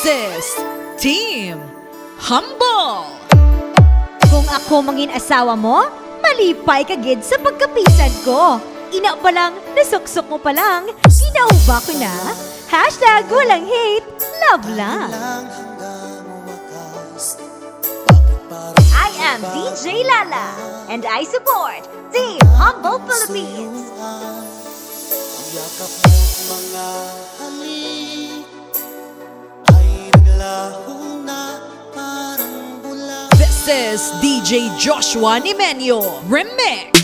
is Team Humble. Kung ako mangin asawa mo, malipay ka gid sa pagkapisan ko. Ina pa lang, nasuksok mo pa lang, ginauba ko na. Hashtag walang hate, love lang. I am DJ Lala, and I support Team Humble Philippines. Yakap mo't mga halik ay naglaho na parang bula. This is DJ Joshua Nimenyo Remix.